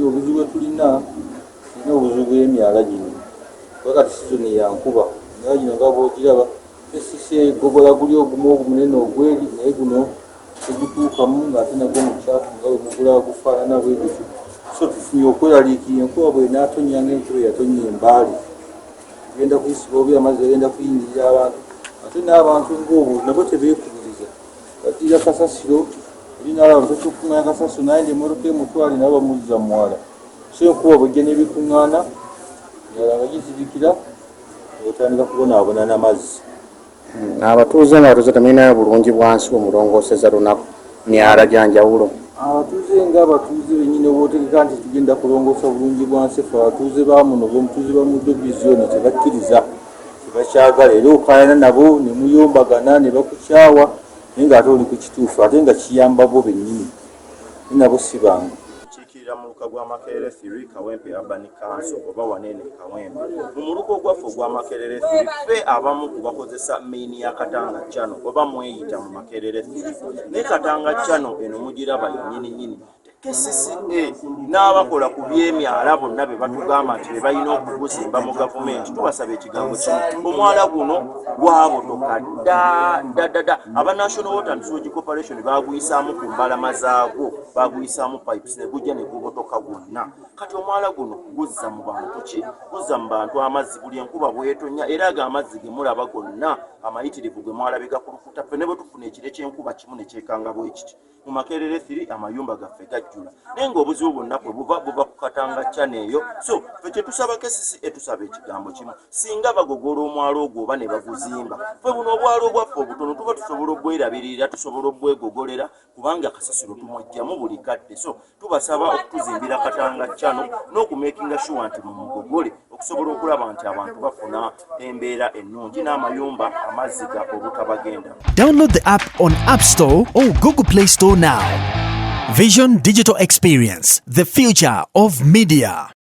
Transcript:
Obuzibu tulina obuzibu bw'emyala gino wakati sizoni ya nkuba naye gino nga bw'ogiraba esise gogola guli ogumu ogumunene ogweri naye guno tegutuukamu ng'ate nagwo mucaafu nga bwe mugula gufaanana bwe gutyo. So tufunye okweraliikirira enkuba bw'enaatonnya ng'enkuba eyatonnya embaali egenda kuyisiba obi amazzi agenda kuyingirira abantu ate n'abantu ng'obwo nabo tebeekubiriza baddira kasasiro olinaala totukuŋŋanya kasasiro naye nd'emmotoka emutwale nabo bamuzza muwala. So enkuba bw'ejja n'ebikuŋŋaana emyala nga gizibikira otandika kubonaabona n'amazzi. Abatuuze temulinayo bulungi bwansi omulongooseza lunaku myala gya njawulo. Abatuuze ng'abatuuze bennyini obwotegeka nti tugenda kulongoosa bulungi bwansi ffe abatuuze ba muno b'omutuuze ba Muddo bizoni tebakkiriza tebakyagala era okaayana nabo ne muyombagana ne bakukyawa naye ng'ate oli ku kituufu ate nga kiyamba bo bennyini naye nabo si bangu. Kiikirira mu luka gwa Makerere 3 Kawempe Urban Council oba Wanene Kawempe. Mu muluka gwaffe ogwa Makerere 3 ffe abamu ku bakozesa maini ya Katanga Channel oba mweyita mu Makerere 3 ne Katanga Channel eno mugiraba nnyini KCCA n'abakola ku by'emyala bonna be batugamba nti be balina okuguzimba mu gavumenti tubasaba ekigambo kimu omwala guno gwabotoka dda aba National Water and Sewage Corporation baguyisaamu ku mbalama zaagwo baguyisaamu pipes ne gujja ne gubotoka gwonna kati omwala guno guzza mu bantu ki guzza mu bantu amazzi buli enkuba bw'etonnya era aga amazzi ge mulaba gonna amayitirivu gwe mwalabe gakulukuta ffe ne bwe tufuna ekire ky'enkuba kimu ne kyekanga bwe kiti mu Makerere 3 amayumba gaffe gajjula naye ng'obuzibu bwonna bwe buva ku Katanga Channel eyo. So ffe kye tusaba KCCA tusaba ekigambo kimu singa bagogola omwalo ogwo oba ne baguzimba ffe buno obwalo obwaffe obutono tuba tusobola obwerabirira tusobola obwegogolera kubanga kasasiro tumwejjamu buli kadde. So tubasaba okutuzimbira Katanga Channel n'okumakinga sure nti mumugogole okusobola okulaba nti abantu bafuna embeera ennungi n'amayumba amazzi ga obutabagenda. Download the app on App Store or Google Play Store now. Vision Digital Experience, the future of media.